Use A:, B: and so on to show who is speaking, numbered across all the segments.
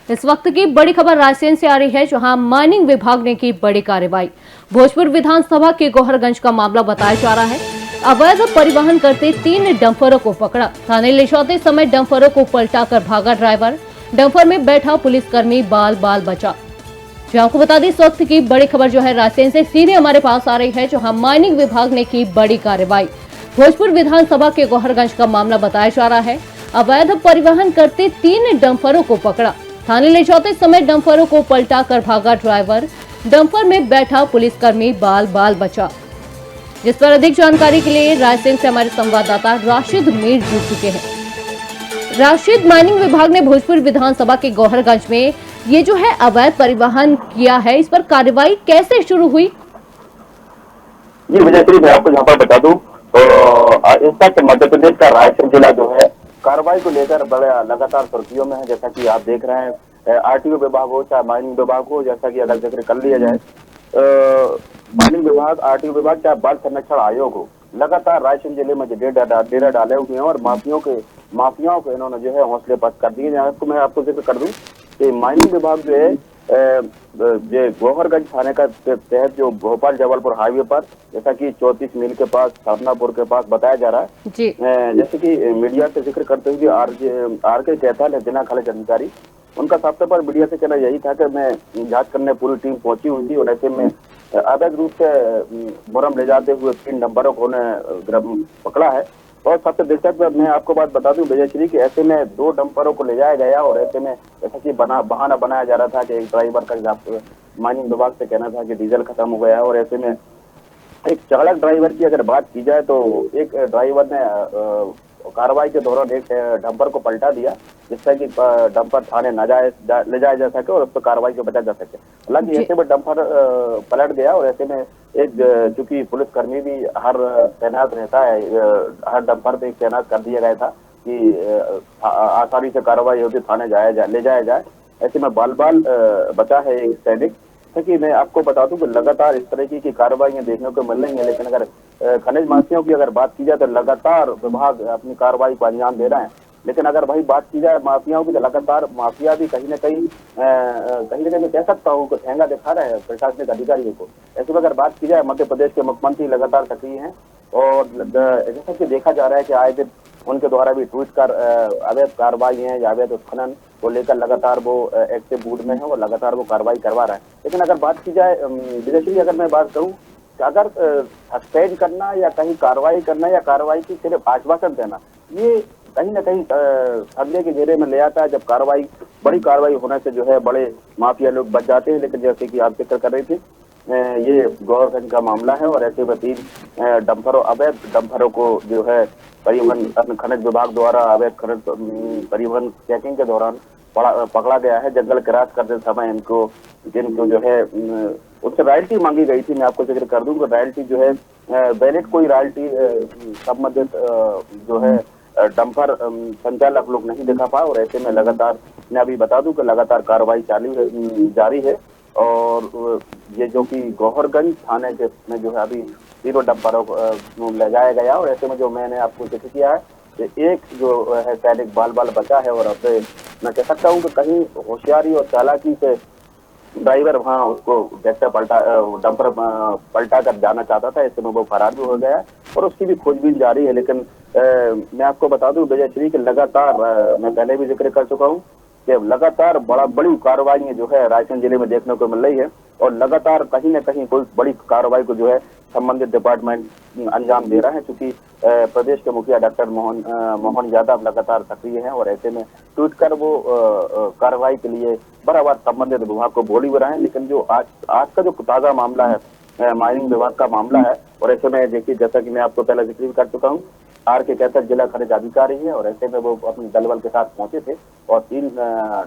A: इस वक्त की बड़ी खबर रायसेन से आ रही है, जहां माइनिंग विभाग ने की बड़ी कार्रवाई। भोजपुर विधानसभा के गौहरगंज का मामला बताया जा रहा है। अवैध परिवहन करते 3 डंपरों को पकड़ा। थाने ले जाते समय डंपरों को पलटाकर भागा ड्राइवर। डंपर में बैठा पुलिसकर्मी बाल बाल बचा। जो आपको बता दें, इस वक्त की बड़ी खबर जो है रायसेन से सीधे हमारे पास आ रही है, जहां माइनिंग विभाग ने की बड़ी कार्रवाई। भोजपुर विधानसभा के गौहरगंज का मामला बताया जा रहा है। अवैध परिवहन करते 3 डंपरों को पकड़ा। थाने ले जाते समय डंपरों को पलटा कर भागा ड्राइवर। डंपर में बैठा पुलिसकर्मी बाल बाल बचा। जिस पर अधिक जानकारी के लिए रायसेन से हमारे संवाददाता राशिद मीर जुड़ चुके हैं। राशिद, माइनिंग विभाग ने भोजपुर विधानसभा के गौहरगंज में ये जो है अवैध परिवहन किया है, इस पर कार्रवाई कैसे शुरू हुई?
B: जी विजयश्री, मैं आपको यहाँ पर बता दूं तो इस तक मध्य प्रदेश का रायसेन जिला जो है कार्रवाई को लेकर बड़े लगातार सुर्खियों में है। जैसा कि आप देख रहे हैं, आरटीओ विभाग हो चाहे माइनिंग विभाग हो, जैसा कि अगर जिक्र कर लिया जाए, माइनिंग विभाग, आरटीओ विभाग चाहे बाल संरक्षण आयोग हो, लगातार रायसेन जिले में डेरा डाले हुए हैं और माफियाओं को इन्होंने जो है हौसले पस्त कर दिए। मैं आपको जिक्र कर दूं कि माइनिंग विभाग जो है जो गौहरगंज थाने का तहत जो भोपाल जबलपुर हाईवे पर, जैसा कि 34 मील के पास स्थापनापुर के पास बताया जा रहा है
A: जी।
B: जैसे कि मीडिया से जिक्र करते हुए आर के कहता है जिला खनिज अधिकारी, उनका सबसे पर मीडिया से कहना यही था कि मैं जांच करने पूरी टीम पहुंची हुई थी और ऐसे में अवैध रूप से मुरम ले जाते हुए 3 डंपरों को पकड़ा है। और सबसे दिलचस्प मैं आपको बात बता दूं विजयश्री की, ऐसे में 2 डंपरों को ले जाया गया और ऐसे में जैसा कि बहाना बनाया जा रहा था कि एक ड्राइवर का माइनिंग विभाग से कहना था कि डीजल खत्म हो गया है और ऐसे में एक चालक ड्राइवर की अगर बात की जाए तो एक ड्राइवर ने कार्रवाई के दौरान एक डंपर को पलटा दिया, जिससे कि डंपर थाने ले जाया जा सके और उस पर कार्रवाई को बचा जा सके। हालांकि ऐसे में डंपर पलट गया और ऐसे में एक चूंकि पुलिसकर्मी भी हर तैनात रहता है, हर डंपर पे एक तैनात कर दिया गया था कि आसानी से कार्रवाई होती थाने ले जाया जाए। ऐसे में बाल बाल बचा है एक सैनिक। कि मैं आपको बता दूं कि लगातार इस तरह की कार्रवाइयां देखने को मिल रही है, लेकिन अगर खनिज माफियाओं की अगर बात की जाए तो लगातार विभाग अपनी कार्रवाई को अंजाम दे रहा है। लेकिन अगर भाई बात की जाए माफियाओं की, तो लगातार माफिया भी कहीं ना कहीं मैं कह सकता हूँ कि ठेंगा दिखा रहे हैं प्रशासनिक अधिकारियों को। ऐसे में अगर बात की जाए, मध्य प्रदेश के मुख्यमंत्री लगातार सक्रिय हैं और जैसा कि देखा जा रहा है कि आए दिन उनके द्वारा भी ट्वीट कर अवैध कार्रवाई है या अवैध उत्खनन को लेकर लगातार वो एक्टिव मूड में है और लगातार वो कार्रवाई करवा रहा है। लेकिन अगर बात की जाए विजयश्री, अगर मैं बात करूं कि अगर सस्पेंड करना या कहीं कार्रवाई करना या कार्रवाई की सिर्फ आश्वासन देना, ये कहीं ना कहीं संदेह के घेरे में ले आता है। जब बड़ी कार्रवाई होने से जो है बड़े माफिया लोग बच जाते हैं। लेकिन जैसे कि आप जिक्र कर रहे थे, ये गौहरगंज का मामला है और ऐसे में 3 अवैध डंपरों को जो है परिवहन खनिज विभाग द्वारा अवैध खनिज परिवहन चेकिंग के दौरान पकड़ा गया है। जंगल क्रॉस करते समय जिनको जो है उनसे रॉयल्टी मांगी गई थी। मैं आपको जिक्र कर दूं कि रॉयल्टी जो है वैलिड कोई रॉयल्टी संबंधित जो है डंपर संचालक लोग नहीं दिखा पाए और ऐसे में लगातार मैं अभी बता दूं कि लगातार कार्रवाई जारी है। और ये जो कि गौहरगंज थाने के में जो है अभी 3 डंपरों को ले जाया गया और ऐसे में जो मैंने आपको जिक्र किया है कि एक जो है सैनिक बाल बाल बचा है और अब मैं कह सकता हूँ कि कहीं होशियारी और चालाकी से ड्राइवर वहाँ उसको डंपर पलटा कर जाना चाहता था, ऐसे में वो फरार भी हो गया और उसकी भी खोजबीन जारी है। लेकिन मैं आपको बता दूं विजयश्री के लगातार मैं पहले भी जिक्र कर चुका हूँ कि लगातार बड़ी कार्रवाई जो है रायसेन जिले में देखने को मिल रही है और लगातार कहीं न कहीं कोई बड़ी कार्रवाई को जो है संबंधित डिपार्टमेंट अंजाम दे रहा है। क्योंकि प्रदेश के मुखिया डॉक्टर मोहन यादव लगातार सक्रिय हैं और ऐसे में ट्वीट कर वो कार्रवाई के लिए बराबर संबंधित विभाग को बोल भी रहे हैं। लेकिन जो आज का जो ताजा मामला है माइनिंग विभाग का मामला है और ऐसे में देखिए, जैसा कि मैं आपको पहले जिक्र कर चुका हूँ, आर के कहता जिला खनिज अधिकारी है और ऐसे में वो अपने दलबल के साथ पहुंचे थे और 3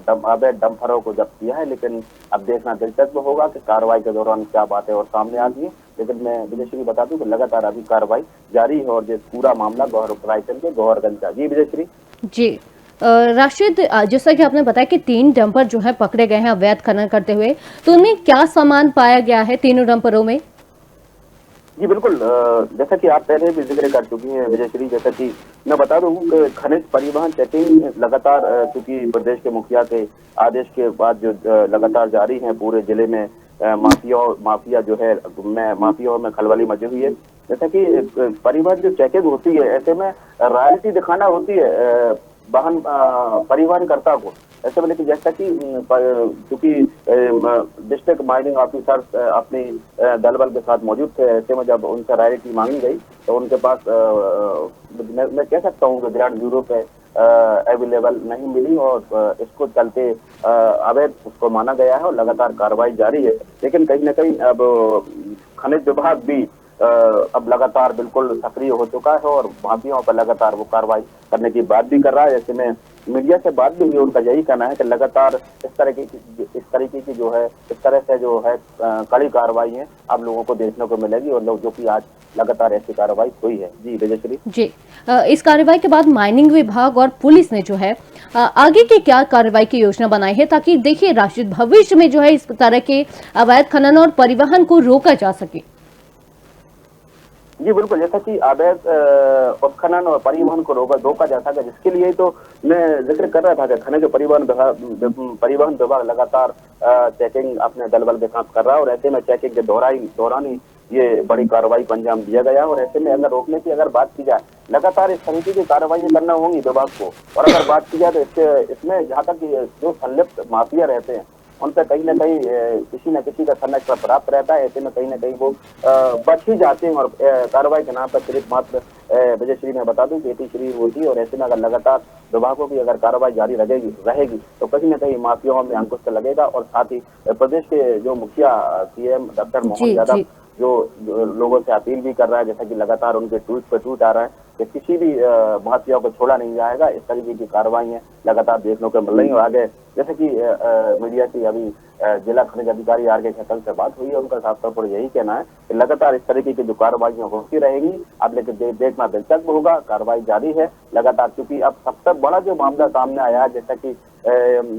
B: अवैध डंपरों को जब्त किया है। लेकिन अब देखना दिलचस्प होगा कि कार्रवाई के दौरान क्या बातें और सामने आती है। लेकिन मैं विजयश्री बता दूं कि लगातार अभी कार्रवाई जारी है और ये पूरा मामला रायसेन के गौहरगंज का। जी विजयश्री।
A: जी राशिद, जैसा कि आपने बताया कि 3 डंपर जो है पकड़े गए हैं अवैध खनन करते हुए, तो उनमें क्या सामान पाया गया है 3 डंपरों में?
B: जी बिल्कुल, जैसा कि आप पहले भी जिक्र कर चुकी हैं विजयश्री, जैसा कि मैं बता दूं कि खनिज परिवहन चेकिंग लगातार चूंकि प्रदेश के मुखिया के आदेश के बाद जो लगातार जारी है पूरे जिले में, माफिया जो है माफियाओं में खलबली मची हुई है। जैसा कि परिवहन जो चेकिंग होती है, ऐसे में रॉयल्टी दिखाना होती है वाहन परिवहनकर्ता को। ऐसे में लेकिन जैसा कि चूंकि डिस्ट्रिक्ट माइनिंग ऑफिसर्स अपनी दल बल के साथ मौजूद थे, ऐसे में जब उनसे रॉयल्टी मांगी गई तो उनके पास मैं कह सकता हूँ कि ग्रांड ब्यूरो पे अवेलेबल नहीं मिली और इसको चलते अवैध उसको माना गया है और लगातार कार्रवाई जारी है। लेकिन कहीं ना कहीं अब खनिज विभाग भी अब लगातार बिल्कुल सक्रिय हो चुका है और माफियाओं पर लगातार वो कार्रवाई करने की बात भी कर रहा है। ऐसे में मीडिया से बात भी हुई, उनका यही कहना है कि लगातार इस तरीके की जो है, इस तरह से जो है कड़ी कार्रवाई है अब लोगों को देखने को मिलेगी और लोग जो कि आज लगातार ऐसी कार्रवाई हुई है। जी विजयश्री
A: जी, इस कार्रवाई के बाद माइनिंग विभाग और पुलिस ने जो है आगे की क्या कार्रवाई की योजना बनाई है, ताकि देखिए राष्ट्रीय भविष्य में जो है इस तरह के अवैध खनन और परिवहन को रोका जा सके।
B: जी बिल्कुल, जैसा कि अवैध उत्खनन और परिवहन को रोका जा सके, जिसके लिए तो मैं जिक्र कर रहा था कि खनिज परिवहन विभाग लगातार चेकिंग अपने दल बल के साथ कर रहा है और ऐसे में चेकिंग के दौरान ही ये बड़ी कार्रवाई को अंजाम दिया गया और ऐसे में अगर रोकने की अगर बात की जाए, लगातार इस तरीके की कार्रवाई करना होगी विभाग को। और अगर बात की जाए तो इसमें जहाँ तक जो संलिप्त माफिया रहते हैं उन पर कहीं ना कहीं किसी न किसी का संरक्षण प्राप्त रहता है। ऐसे में कहीं ना कहीं वो बच ही जाते हैं और कार्रवाई के नाम पर सिर्फ मात्र विजयश्री मैं बता दूं कि एटी होती है और ऐसे में अगर लगातार विभागों की अगर कार्रवाई जारी रहेगी तो कहीं ना कहीं माफियाओं में अंकुश तो लगेगा। और साथ ही प्रदेश के जो मुखिया सीएम डॉक्टर मोहन यादव जो लोगों से अपील भी कर रहा है, जैसा कि लगातार उनके ट्वीट आ रहा है कि किसी भी माफिया को छोड़ा नहीं जाएगा। इस तरीके की कार्रवाई लगातार देखने को मिल रही है। और आगे जैसे कि मीडिया की अभी जिला खनिज अधिकारी आर.के. खेतन से बात हुई है, उनका साफ तौर पर यही कहना है कि लगातार इस तरीके की जो कार्रवाइयां होती रहेगी। अब लेकिन देखना दिलचस्प होगा, कार्रवाई जारी है लगातार, क्योंकि अब सबसे बड़ा जो मामला सामने आया है, जैसा कि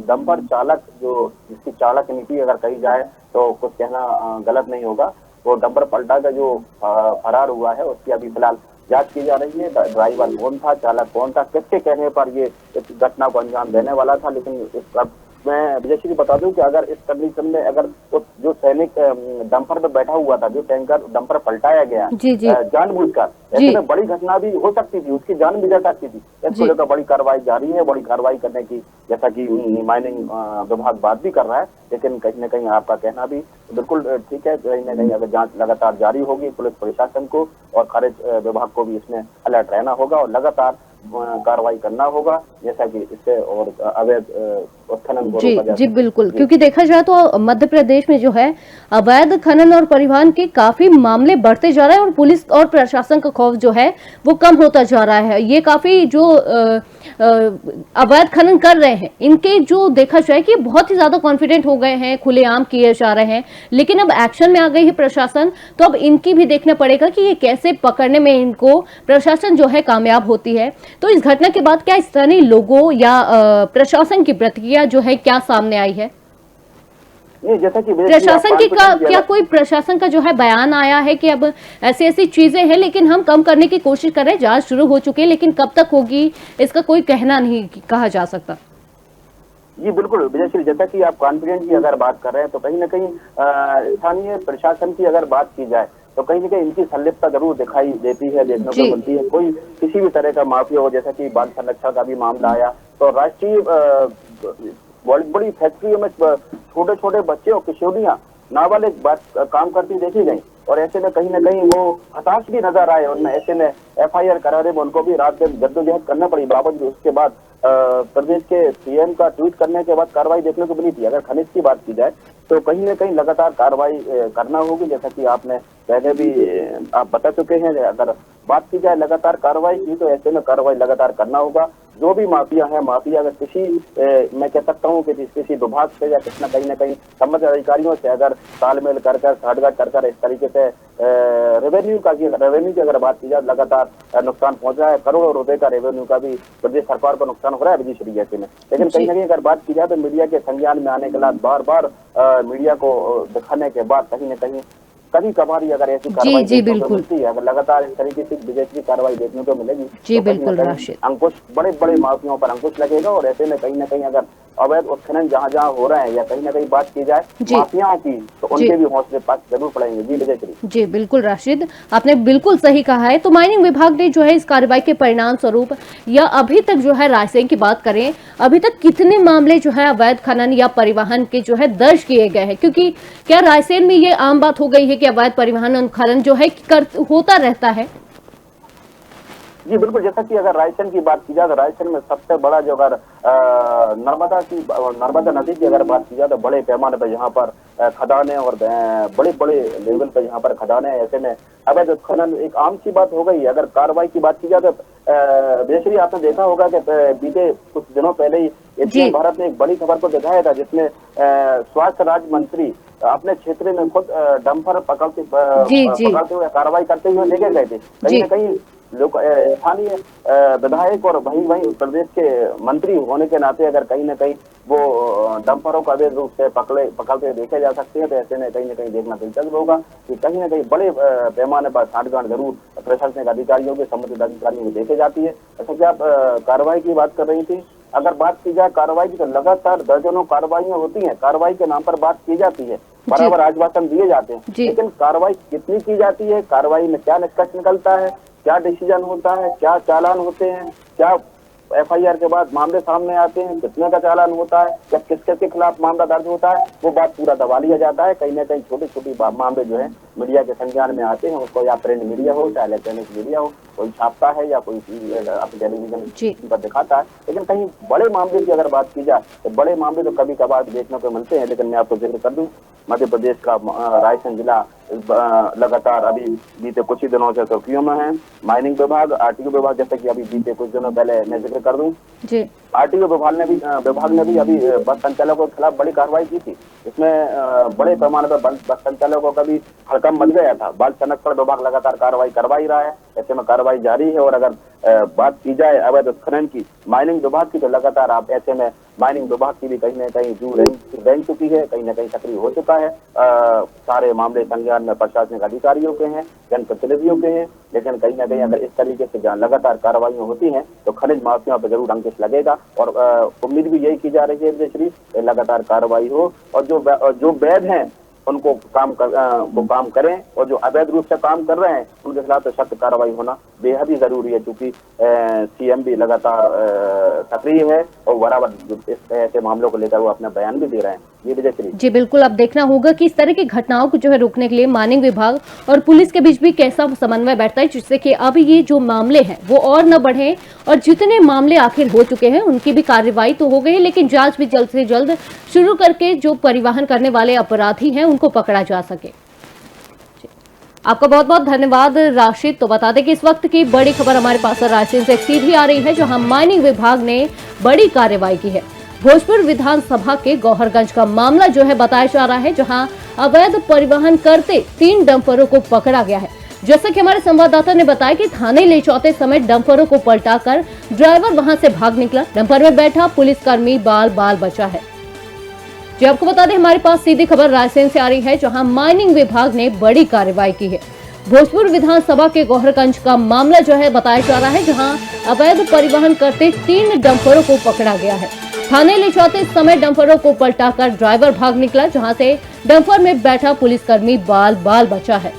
B: डंपर चालक जिसकी चालक नीति अगर कही जाए तो कुछ कहना गलत नहीं होगा, वो डंपर पलटा का जो फरार हुआ है उसकी अभी फिलहाल जांच की जा रही है। ड्राइवर कौन था, चालक कौन था, किसके कहने पर ये इस घटना को अंजाम देने वाला था। लेकिन मैं विजयश्री बता दूं कि अगर इस कंडीशन में अगर तो जो सैनिक डंपर पे बैठा हुआ था, जो टैंकर डंपर पलटाया गया जानबूझकर, ऐसे में बड़ी घटना भी हो सकती थी, उसकी जान भी जा सकती थी। इसको लेकर बड़ी कार्रवाई जारी है, बड़ी कार्रवाई करने की जैसा कि माइनिंग विभाग बात भी कर रहा है। लेकिन कहीं न कहीं आपका कहना भी बिल्कुल ठीक है, कहीं न कहीं अगर जांच लगातार जारी होगी, पुलिस प्रशासन को और खनिज विभाग को भी इसमें अलर्ट रहना होगा और लगातार कार्रवाई करना होगा, जैसा कि इससे और अवैध उत्खनन को रोका जा
A: जी बिल्कुल, क्योंकि देखा जाए तो मध्य प्रदेश में जो है अवैध खनन और परिवहन के काफी मामले बढ़ते जा रहे हैं और पुलिस और प्रशासन का खौफ जो है वो कम होता जा रहा है। ये काफी जो अवैध खनन कर रहे हैं, इनके जो देखा जाए कि बहुत ही ज्यादा कॉन्फिडेंट हो गए हैं, खुलेआम किए जा रहे हैं, लेकिन अब एक्शन में आ गई है प्रशासन, तो अब इनकी भी देखना पड़ेगा कि ये कैसे पकड़ने में इनको प्रशासन जो है कामयाब होती है। तो इस घटना के बाद क्या स्थानीय लोगों या प्रशासन की प्रतिक्रिया जो है क्या सामने आई है?
B: जैसा कि
A: प्रशासन की क्या कोई प्रशासन का जो है बयान आया है कि अब ऐसी ऐसी चीजें हैं लेकिन हम कम करने की कोशिश कर रहे हैं, जांच शुरू हो चुकी है, लेकिन कब तक होगी इसका कोई कहना नहीं कहा जा सकता।
B: जी बिल्कुल विजयश्री, जैसा कि आप कॉन्फिडेंस की अगर बात कर रहे हैं तो कहीं ना कहीं स्थानीय प्रशासन की अगर बात की जाए तो कहीं ना कहीं इनकी संलिप्तता जरूर दिखाई देती है, देखने को मिलती है। कोई किसी भी तरह का माफिया हो, जैसा कि बाल संरक्षण का भी मामला आया, तो राष्ट्रीय बड़ी फैक्ट्रियों में छोटे छोटे बच्चे और किशोरियां नाबालिग काम करती देखी गई और ऐसे में कहीं ना कहीं वो हताश भी नजर आए। उनमें ऐसे में FIR कराने में उनको भी रात दिन जद्दोजहद करना पड़ी, बावजूद उसके बाद प्रदेश के सीएम का ट्वीट करने के बाद कार्रवाई देखने को मिली थी। अगर खनिज की बात की जाए तो कहीं ना कहीं लगातार कार्रवाई करना होगी, जैसा कि आपने पहले भी आप बता चुके हैं। अगर बात की जाए लगातार कार्रवाई की तो ऐसे में कार्रवाई लगातार करना होगा। जो भी माफिया है, माफिया अगर किसी मैं कह सकता हूँ कि किसी विभाग से या किसी कहीं ना कहीं संबंधित अधिकारियों से अगर तालमेल कर साठगांठ कर इस तरीके से रेवेन्यू की अगर बात की जाए, लगातार नुकसान पहुंच रहा है, करोड़ों रुपए का रेवेन्यू का भी प्रदेश सरकार को नुकसान हो रहा है विजयश्री जैसे में। लेकिन कहीं ना कहीं अगर बात की जाए तो मीडिया के संज्ञान में आने के बाद बार बार मीडिया को दिखाने के बाद कहीं ना कहीं कभी कभार ही अगर ऐसी कार्रवाई
A: जी,
B: देखने को
A: बिल्कुल।
B: मिलती है, अगर लगातार इस तरीके से विदेशी कार्रवाई देखने को मिलेगी
A: जी,
B: तो कहीं
A: बिल्कुल,
B: ना कहीं
A: राशिद।
B: अंकुश बड़े बड़े माफियाओं पर अंकुश लगेगा। और ऐसे में कहीं ना कहीं अगर अवैध उत्खनन जहां जहां हो रहे हैं या कहीं ना कहीं बात की जाए
A: जी।
B: माफियाओं की, तो
A: जी।
B: उनके भी हौसले पास जरूर पड़ेंगे। जी विजयश्री।
A: जी बिल्कुल राशिद, आपने बिल्कुल सही कहा है। तो माइनिंग विभाग ने जो है इस कार्रवाई के परिणाम स्वरूप या अभी तक जो है रायसेन की बात करें, अभी तक कितने मामले जो है अवैध खनन या परिवहन के जो है दर्ज किए गए हैं? क्योंकि क्या रायसेन में ये आम बात हो गई है कि अवैध परिवहन और खनन जो है होता रहता है?
B: जी बिल्कुल, जैसा कि अगर रायसेन की बात की जाए तो रायसेन में सबसे बड़ा जो अगर नर्मदा नदी की अगर बात की जाए तो बड़े पैमाने पर यहाँ पर खदानें और बड़े बड़े लेवल पर यहाँ पर खदानें, ऐसे में अवैध उत्खनन एक आम सी बात हो गई है। अगर कार्रवाई की बात की जाए तो बेशरी आपने देखा होगा कि बीते कुछ दिनों पहले ही एशियन भारत ने एक बड़ी खबर को दिखाया था, जिसमें स्वास्थ्य राज्य मंत्री अपने क्षेत्र में खुद डंपर पकड़ते हुए कार्रवाई करते हुए देखे गए थे। कहीं ना कहीं लोग स्थानीय विधायक और वही प्रदेश के मंत्री होने के नाते अगर कहीं ना कहीं वो डंपरों को अवैध रूप से पकड़ते देखे जा सकते हैं, तो ऐसे में कहीं ना कहीं देखना दिलचस्प होगा कि कहीं ना कहीं बड़े पैमाने पर छांटगांठ जरूर प्रशासनिक अधिकारियों के, संबंधित अधिकारियों को देखे जाती है। ऐसा कि आप कार्रवाई की बात कर रही थी, अगर बात की जाए कार्रवाई की तो लगातार दर्जनों कार्रवाइयां होती हैं, कार्रवाई के नाम पर बात की जाती है, बराबर आश्वासन दिए जाते हैं, लेकिन कार्रवाई कितनी की जाती है, कार्रवाई में क्या निष्कर्ष निकलता है, क्या डिसीजन होता है, क्या चालान होते हैं, क्या एफआईआर के बाद मामले सामने आते हैं, कितने का चालान होता है, या किसके के खिलाफ मामला दर्ज होता है, वो बात पूरा दबा लिया जाता है। कहीं ना कहीं छोटी छोटी मामले जो है मीडिया के संज्ञान में आते हैं, उसको या प्रिंट मीडिया हो चाहे इलेक्ट्रॉनिक मीडिया हो, कोई छापता है या कोई टेलीविजन पर दिखाता है। लेकिन कहीं बड़े मामले की अगर बात की जाए तो बड़े मामले तो कभी कभार देखने को मिलते हैं। लेकिन मैं आपको जिक्र कर दूं, मध्य प्रदेश का रायसेन जिला लगातार अभी बीते कुछ ही दिनों से सुर्खियों में है। माइनिंग विभाग, आरटीओ विभाग, जैसे कि अभी बीते कुछ दिनों पहले मैं जिक्र कर दूं, आरटीओ विभाग ने भी अभी बस संचालकों के खिलाफ बड़ी कार्रवाई की थी। इसमें बड़े पैमाने पर बस संचालकों का भी हड़कंप मच गया था। बाल संरक्षण विभाग लगातार कार्रवाई करवा ही रहा है, ऐसे में कार्रवाई जारी है। और अगर बात की जाए अवैध उत्खनन की माइनिंग विभाग की, तो लगातार आप ऐसे में माइनिंग विभाग की भी कहीं ना कहीं जू रेंग चुकी है, कहीं ना कहीं सक्रिय हो चुका है। सारे मामले संज्ञान में प्रशासनिक अधिकारियों के हैं, जनप्रतिनिधियों के हैं, लेकिन कहीं ना कहीं अगर इस तरीके से जहाँ लगातार कार्रवाई होती हैं तो खनिज माफियाओं पर जरूर अंकुश लगेगा। और उम्मीद भी यही की जा रही है विजयश्री, लगातार कार्रवाई हो और जो वैध हैं उनको काम करें, और जो अवैध रूप से काम कर रहे हैं उनके खिलाफ तो सख्त कार्रवाई होना बेहद ही जरूरी है, क्योंकि सीएम भी लगातार सक्रिय है और बराबर ऐसे मामलों को लेकर वो अपना बयान भी दे रहे हैं। ये विजयश्री। जी
A: बिल्कुल, अब देखना होगा कि इस तरह की घटनाओं को जो है रोकने के लिए माइनिंग विभाग और पुलिस के बीच भी कैसा समन्वय बैठता है, जिससे कि अब ये जो मामले हैं वो और न बढ़े, और जितने मामले आखिर हो चुके हैं उनकी भी कार्रवाई तो हो गई है, लेकिन जांच भी जल्द से जल्द शुरू करके जो परिवहन करने वाले अपराधी हैं उनको पकड़ा जा सके। आपका बहुत बहुत धन्यवाद राशिद। तो बता दें कि इस वक्त की बड़ी खबर हमारे पास रायसेन से सीधी आ रही है, जहां माइनिंग विभाग ने बड़ी कार्रवाई की है। भोजपुर विधानसभा के गौहरगंज का मामला जो है बताया जा रहा है, जहां अवैध परिवहन करते 3 डंपरों को पकड़ा गया है। जैसा कि हमारे संवाददाता ने बताया कि थाने ले जाते समय डंपरों को पलटाकर ड्राइवर वहां से भाग निकला। डंपर में बैठा पुलिसकर्मी बाल बाल बचा है। जी आपको बता दें, हमारे पास सीधी खबर रायसेन से आ रही है, जहां माइनिंग विभाग ने बड़ी कार्रवाई की है। भोजपुर विधानसभा के गौहरगंज का मामला जो है बताया जा रहा है, जहां अवैध परिवहन करते 3 डंपरों को पकड़ा गया है। थाने ले जाते समय डंपरों को पलटाकर ड्राइवर भाग निकला, जहां से डंपर में बैठा पुलिसकर्मी बाल बाल बचा है।